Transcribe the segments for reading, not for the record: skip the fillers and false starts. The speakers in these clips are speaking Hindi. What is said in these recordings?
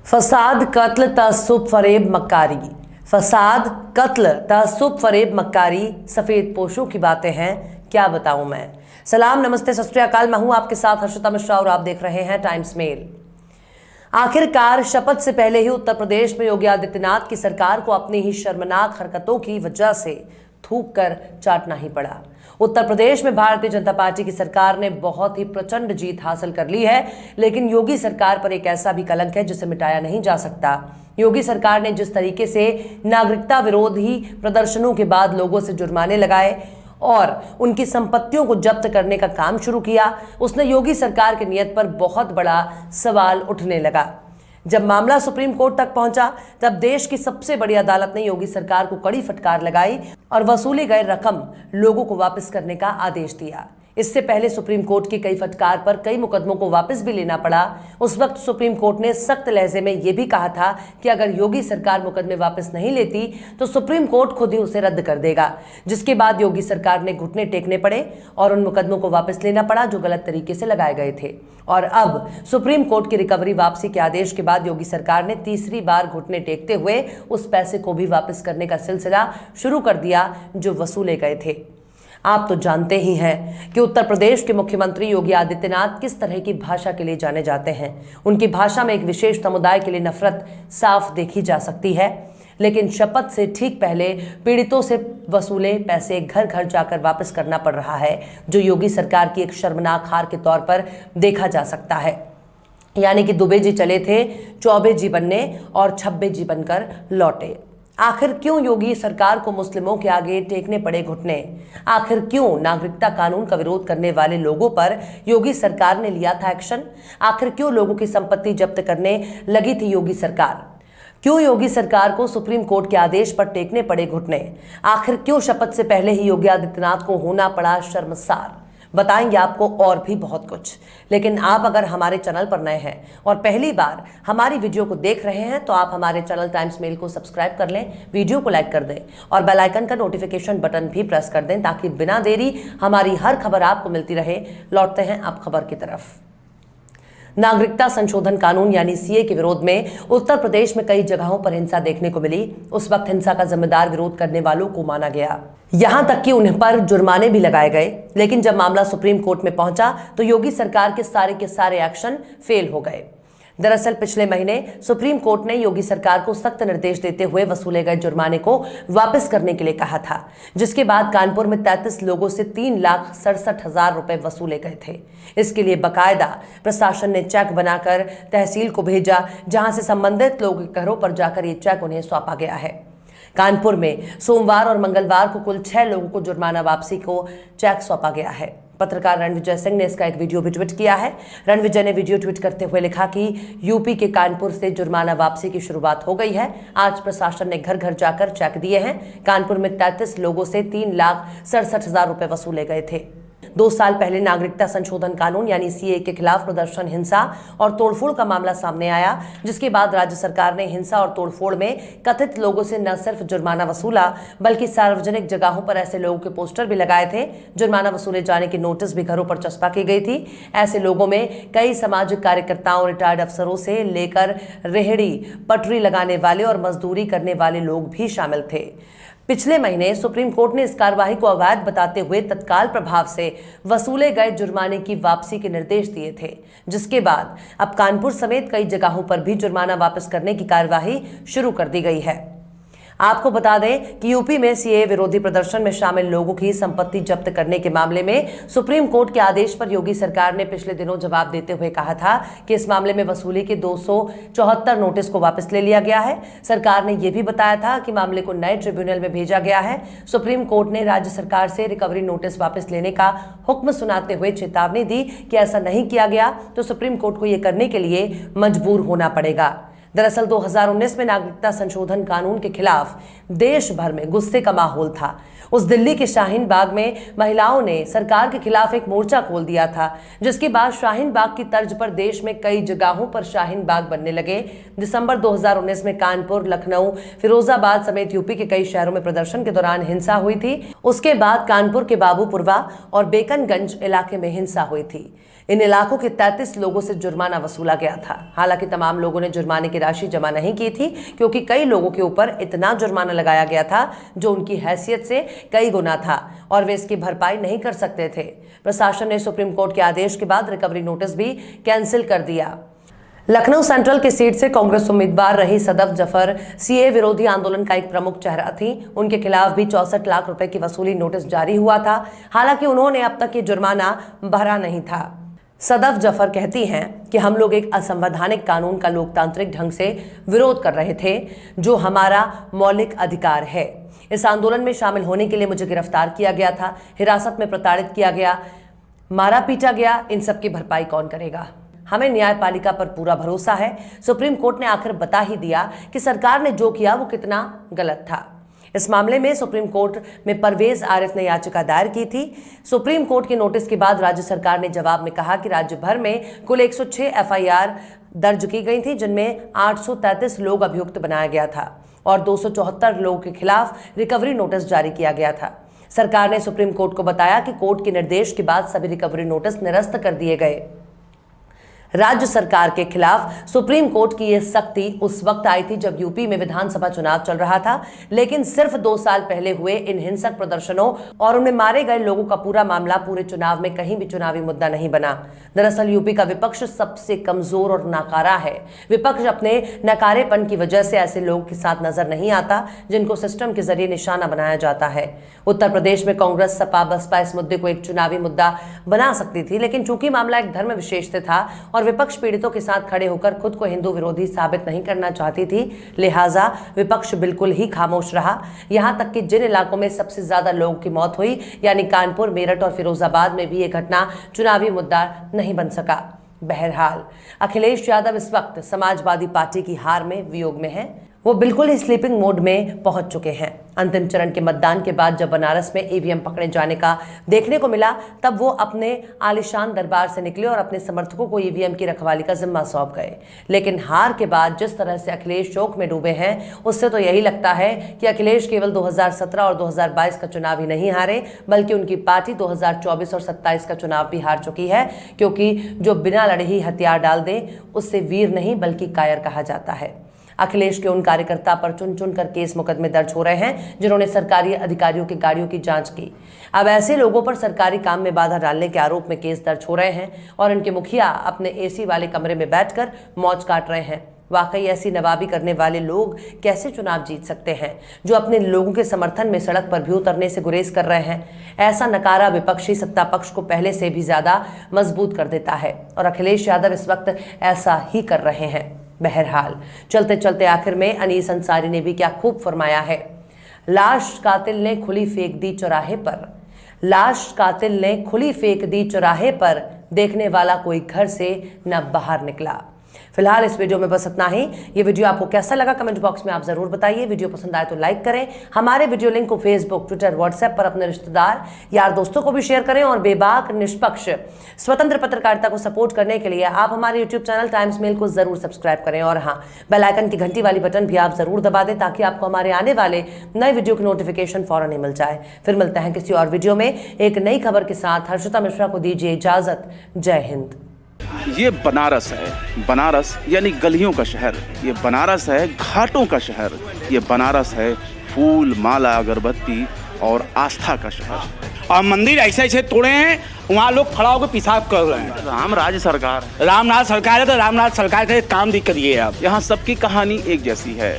फसाद कत्ल तअस्सुब फरेब मक्कारी। फसाद कत्ल तअस्सुब फरेब मक्कारी, सफ़ेद पोशों की बातें हैं, क्या बताऊं मैं। सलाम, नमस्ते, सत श्री अकाल। मैं हूं आपके साथ हर्षिता मिश्रा और आप देख रहे हैं टाइम्स मेल। आखिरकार शपथ से पहले ही उत्तर प्रदेश में योगी आदित्यनाथ की सरकार को अपनी ही शर्मनाक हरकतों की वजह से थूक कर चाटना ही पड़ा। उत्तर प्रदेश में भारतीय जनता पार्टी की सरकार ने बहुत ही प्रचंड जीत हासिल कर ली है, लेकिन योगी सरकार पर एक ऐसा भी कलंक है जिसे मिटाया नहीं जा सकता। योगी सरकार ने जिस तरीके से नागरिकता विरोधी प्रदर्शनों के बाद लोगों से जुर्माने लगाए और उनकी संपत्तियों को जब्त करने का काम शुरू किया, उसने योगी सरकार की नीयत पर बहुत बड़ा सवाल उठने लगा। जब मामला सुप्रीम कोर्ट तक पहुंचा, तब देश की सबसे बड़ी अदालत ने योगी सरकार को कड़ी फटकार लगाई और वसूले गए रकम लोगों को वापस करने का आदेश दिया। इससे पहले सुप्रीम कोर्ट की कई फटकार पर कई मुकदमों को वापस भी लेना पड़ा। उस वक्त सुप्रीम कोर्ट ने सख्त लहजे में यह भी कहा था कि अगर योगी सरकार मुकदमे वापस नहीं लेती तो सुप्रीम कोर्ट खुद ही उसे रद्द कर देगा, जिसके बाद योगी सरकार ने घुटने टेकने पड़े और उन मुकदमों को वापस लेना पड़ा जो गलत तरीके से लगाए गए थे। और अब सुप्रीम कोर्ट की रिकवरी वापसी के आदेश के बाद योगी सरकार ने तीसरी बार घुटने टेकते हुए उस पैसे को भी वापस करने का सिलसिला शुरू कर दिया जो वसूले गए थे। आप तो जानते ही हैं कि उत्तर प्रदेश के मुख्यमंत्री योगी आदित्यनाथ किस तरह की भाषा के लिए जाने जाते हैं। उनकी भाषा में एक विशेष समुदाय के लिए नफरत साफ देखी जा सकती है, लेकिन शपथ से ठीक पहले पीड़ितों से वसूले पैसे घर घर जाकर वापस करना पड़ रहा है, जो योगी सरकार की एक शर्मनाक हार के तौर पर देखा जा सकता है। यानी कि दुबे जी चले थे चौबे जी बनने और छब्बे जी बनकर लौटे। आखिर क्यों योगी सरकार को मुस्लिमों के आगे टेकने पड़े घुटने? आखिर क्यों नागरिकता कानून का विरोध करने वाले लोगों पर योगी सरकार ने लिया था एक्शन? आखिर क्यों लोगों की संपत्ति जब्त करने लगी थी योगी सरकार? क्यों योगी सरकार को सुप्रीम कोर्ट के आदेश पर टेकने पड़े घुटने? आखिर क्यों शपथ से पहले ही योगी आदित्यनाथ को होना पड़ा शर्मसार? बताएंगे आपको और भी बहुत कुछ। लेकिन आप अगर हमारे चैनल पर नए हैं और पहली बार हमारी वीडियो को देख रहे हैं तो आप हमारे चैनल टाइम्स मेल को सब्सक्राइब कर लें, वीडियो को लाइक कर दें और बेल आइकन का नोटिफिकेशन बटन भी प्रेस कर दें, ताकि बिना देरी हमारी हर खबर आपको मिलती रहे। लौटते हैं अब खबर की तरफ। नागरिकता संशोधन कानून यानी सीए के विरोध में उत्तर प्रदेश में कई जगहों पर हिंसा देखने को मिली। उस वक्त हिंसा का जिम्मेदार विरोध करने वालों को माना गया, यहां तक कि उन्हें पर जुर्माने भी लगाए गए। लेकिन जब मामला सुप्रीम कोर्ट में पहुंचा तो योगी सरकार के सारे एक्शन फेल हो गए। दरअसल पिछले महीने सुप्रीम कोर्ट ने योगी सरकार को सख्त निर्देश देते हुए वसूले गए जुर्माने को वापस करने के लिए कहा था, जिसके बाद कानपुर में 33 लोगों से 3,67,000 रुपए वसूले गए थे। इसके लिए बकायदा प्रशासन ने चेक बनाकर तहसील को भेजा, जहां से संबंधित लोगों के घरों पर जाकर ये चेक उन्हें सौंपा गया है। कानपुर में सोमवार और मंगलवार को कुल 6 लोगों को जुर्माना वापसी को चेक सौंपा गया है। पत्रकार रणविजय सिंह ने इसका एक वीडियो भी ट्वीट किया है। रणविजय ने वीडियो ट्वीट करते हुए लिखा कि यूपी के कानपुर से जुर्माना वापसी की शुरुआत हो गई है। आज प्रशासन ने घर घर जाकर चेक दिए हैं। कानपुर में 33 लोगों से 3,67,000 रुपए वसूले गए थे। 2 साल पहले नागरिकता संशोधन कानून यानी सीए के खिलाफ प्रदर्शन, हिंसा और तोड़फोड़ का मामला सामने आया, जिसके बाद राज्य सरकार ने हिंसा और तोड़फोड़ में कथित लोगों से न सिर्फ जुर्माना वसूला, बल्कि सार्वजनिक जगहों पर ऐसे लोगों के पोस्टर भी लगाए थे। जुर्माना वसूले जाने की नोटिस भी घरों पर चस्पा की गई थी। ऐसे लोगों में कई सामाजिक कार्यकर्ताओं, रिटायर्ड अफसरों से लेकर रेहड़ी पटरी लगाने वाले और मजदूरी करने वाले लोग भी शामिल थे। पिछले महीने सुप्रीम कोर्ट ने इस कार्रवाई को अवैध बताते हुए तत्काल प्रभाव से वसूले गए जुर्माने की वापसी के निर्देश दिए थे, जिसके बाद अब कानपुर समेत कई जगहों पर भी जुर्माना वापस करने की कार्यवाही शुरू कर दी गई है। आपको बता दें कि यूपी में सीए विरोधी प्रदर्शन में शामिल लोगों की संपत्ति जब्त करने के मामले में सुप्रीम कोर्ट के आदेश पर योगी सरकार ने पिछले दिनों जवाब देते हुए कहा था कि इस मामले में वसूली के 274 नोटिस को वापस ले लिया गया है। सरकार ने यह भी बताया था कि मामले को नए ट्रिब्यूनल में भेजा गया है। सुप्रीम कोर्ट ने राज्य सरकार से रिकवरी नोटिस वापस लेने का हुक्म सुनाते हुए चेतावनी दी कि ऐसा नहीं किया गया तो सुप्रीम कोर्ट को यह करने के लिए मजबूर होना पड़ेगा। दरअसल 2019 में नागरिकता संशोधन कानून के खिलाफ देश भर में गुस्से का माहौल था। उस दिल्ली के शाहीन बाग में महिलाओं ने सरकार के खिलाफ एक मोर्चा खोल दिया था, जिसके बाद शाहीन बाग की तर्ज पर देश में कई जगहों पर शाहीन बाग बनने लगे। दिसंबर 2019 में कानपुर, लखनऊ, फिरोजाबाद समेत यूपी के कई शहरों में प्रदर्शन के दौरान हिंसा हुई थी। उसके बाद कानपुर के बाबूपुरवा और बेकनगंज इलाके में हिंसा हुई थी। इन इलाकों के 33 लोगों से जुर्माना वसूला गया था। हालांकि तमाम लोगों ने जुर्माने की राशि जमा नहीं की थी, क्योंकि कई लोगों के ऊपर इतना जुर्माना लगाया गया था जो उनकी हैसियत से कई गुना था और वे इसकी भरपाई नहीं कर सकते थे। प्रशासन ने सुप्रीम कोर्ट के आदेश के बाद रिकवरी नोटिस भी कैंसिल कर दिया। लखनऊ सेंट्रल की सीट से कांग्रेस उम्मीदवार रही सदफ जफर सीए विरोधी आंदोलन का एक प्रमुख चेहरा थी। उनके खिलाफ भी 64 लाख रुपए की वसूली नोटिस जारी हुआ था। हालांकि उन्होंने अब तक ये जुर्माना भरा नहीं था। सदफ जफर कहती हैं कि हम लोग एक असंवैधानिक कानून का लोकतांत्रिक ढंग से विरोध कर रहे थे, जो हमारा मौलिक अधिकार है। इस आंदोलन में शामिल होने के लिए मुझे गिरफ्तार किया गया था, हिरासत में प्रताड़ित किया गया, मारा पीटा गया। इन सब की भरपाई कौन करेगा? हमें न्यायपालिका पर पूरा भरोसा है। सुप्रीम कोर्ट ने आखिर बता ही दिया कि सरकार ने जो किया वो कितना गलत था। इस मामले में सुप्रीम कोर्ट में परवेज आरिफ ने याचिका दायर की थी। सुप्रीम कोर्ट के नोटिस के बाद राज्य सरकार ने जवाब में कहा कि राज्य भर में कुल 106 एफआईआर दर्ज की गई थी, जिनमें 833 लोग अभियुक्त बनाया गया था और 274 लोगों के खिलाफ रिकवरी नोटिस जारी किया गया था। सरकार ने सुप्रीम कोर्ट को बताया कि कोर्ट के निर्देश के बाद सभी रिकवरी नोटिस निरस्त कर दिए गए। राज्य सरकार के खिलाफ सुप्रीम कोर्ट की यह सख्ती उस वक्त आई थी जब यूपी में विधानसभा चुनाव चल रहा था, लेकिन सिर्फ 2 साल पहले हुए इन हिंसक प्रदर्शनों और उनमें मारे गए लोगों का पूरा मामला पूरे चुनाव में कहीं भी चुनावी मुद्दा नहीं बना। दरअसल यूपी का विपक्ष सबसे कमजोर और नाकारा है। विपक्ष अपने नकारेपन की वजह से ऐसे लोगों के साथ नजर नहीं आता जिनको सिस्टम के जरिए निशाना बनाया जाता है। उत्तर प्रदेश में कांग्रेस, सपा, बसपा इस मुद्दे को एक चुनावी मुद्दा बना सकती थी, लेकिन चूंकि मामला एक धर्म विशेष से था और विपक्ष पीड़ितों के साथ खड़े होकर खुद को हिंदू विरोधी साबित नहीं करना चाहती थी, लिहाजा विपक्ष बिल्कुल ही खामोश रहा। यहां तक कि जिन इलाकों में सबसे ज्यादा लोगों की मौत हुई, यानी कानपुर, मेरठ और फिरोजाबाद में भी यह घटना चुनावी मुद्दा नहीं बन सका। बहरहाल अखिलेश यादव इस वक्त समाजवादी पार्टी की हार में वियोग में हैं। वो बिल्कुल ही स्लीपिंग मोड में पहुंच चुके हैं। अंतिम चरण के मतदान के बाद जब बनारस में ईवीएम पकड़े जाने का देखने को मिला, तब वो अपने आलिशान दरबार से निकले और अपने समर्थकों को ईवीएम की रखवाली का जिम्मा सौंप गए। लेकिन हार के बाद जिस तरह से अखिलेश शोक में डूबे हैं, उससे तो यही लगता है कि अखिलेश केवल 2017 और 2022 का चुनाव ही नहीं हारे, बल्कि उनकी पार्टी 2024 और 27 का चुनाव भी हार चुकी है, क्योंकि जो बिना लड़े ही हथियार डाल दे उससे वीर नहीं बल्कि कायर कहा जाता है। अखिलेश के उन कार्यकर्ता पर चुन चुन कर केस मुकदमे दर्ज हो रहे हैं जिन्होंने सरकारी अधिकारियों की गाड़ियों की जांच की। अब ऐसे लोगों पर सरकारी काम में बाधा डालने के आरोप में केस दर्ज हो रहे हैं और इनके मुखिया अपने एसी वाले कमरे में बैठकर मौज काट रहे हैं। वाकई ऐसी नवाबी करने वाले लोग कैसे चुनाव जीत सकते हैं, जो अपने लोगों के समर्थन में सड़क पर भी उतरने से गुरेज कर रहे हैं? ऐसा नकारा विपक्षी सत्ता पक्ष को पहले से भी ज्यादा मजबूत कर देता है और अखिलेश यादव इस वक्त ऐसा ही कर रहे हैं। बहरहाल चलते चलते आखिर में अनीस अंसारी ने भी क्या खूब फरमाया है। लाश कातिल ने खुली फेंक दी चौराहे पर, लाश कातिल ने खुली फेंक दी चौराहे पर, देखने वाला कोई घर से न बाहर निकला। फिलहाल इस वीडियो में बस इतना ही। ये वीडियो आपको कैसा लगा कमेंट बॉक्स में आप जरूर बताइए। वीडियो पसंद आए तो लाइक करें। हमारे वीडियो लिंक को फेसबुक, ट्विटर, व्हाट्सएप पर अपने रिश्तेदार, यार, दोस्तों को भी शेयर करें और बेबाक, निष्पक्ष, स्वतंत्र पत्रकारिता को सपोर्ट करने के लिए आप हमारे यूट्यूब चैनल टाइम्स मेल को जरूर सब्सक्राइब करें और हाँ, बेल आइकन की घंटी वाली बटन भी आप जरूर दबा दें ताकि आपको हमारे आने वाले नए वीडियो की नोटिफिकेशन फौरन ही मिल जाए। फिर मिलते हैं किसी और वीडियो में एक नई खबर के साथ। हर्षिता मिश्रा को दीजिए इजाजत। जय हिंद। ये बनारस है, बनारस यानी गलियों का शहर। ये बनारस है घाटों का शहर। ये बनारस है फूल, माला, अगरबत्ती और आस्था का शहर। और मंदिर ऐसे ऐसे तोड़े हैं, वहाँ लोग खड़ा होकर पेशाब कर रहे हैं। रामराज सरकार, रामनाथ सरकार है तो रामनाथ सरकार का काम भी करिए आप। यहाँ सबकी कहानी एक जैसी है।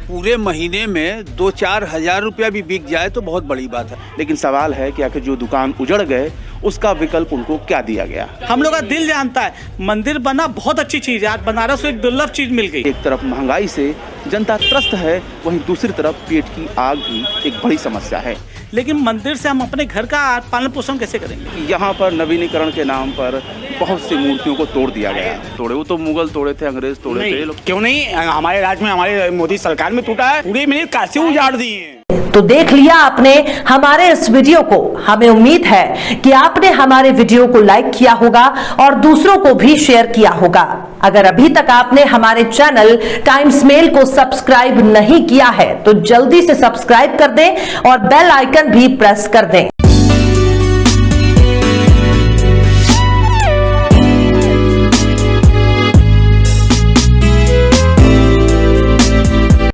पूरे महीने में 2-4 हज़ार रुपया भी बिक जाए तो बहुत बड़ी बात है। लेकिन सवाल है कि आखिर जो दुकान उजड़ गए उसका विकल्प उनको क्या दिया गया? हम लोग का दिल जानता है, मंदिर बना बहुत अच्छी चीज है। आज बनारस को एक दुर्लभ चीज मिल गई। एक तरफ महंगाई से जनता त्रस्त है, वहीं दूसरी तरफ पेट की आग भी एक बड़ी समस्या है। लेकिन मंदिर से हम अपने घर का पालन पोषण कैसे करेंगे? यहाँ पर नवीनीकरण के नाम पर बहुत सी मूर्तियों को तोड़ दिया गया। तोड़े वो तो मुगल तोड़े थे, अंग्रेज तोड़े थे। क्यों नहीं, हमारे राज्य में, हमारे मोदी सरकार में टूटा है। पूरे मिनट काशी उजाड़ दिए। तो देख लिया आपने हमारे इस वीडियो को। हमें उम्मीद है कि आपने हमारे वीडियो को लाइक किया होगा और दूसरों को भी शेयर किया होगा। अगर अभी तक आपने हमारे चैनल टाइम्स मेल को सब्सक्राइब नहीं किया है तो जल्दी से सब्सक्राइब कर दें और बेल आइकन भी प्रेस कर दें।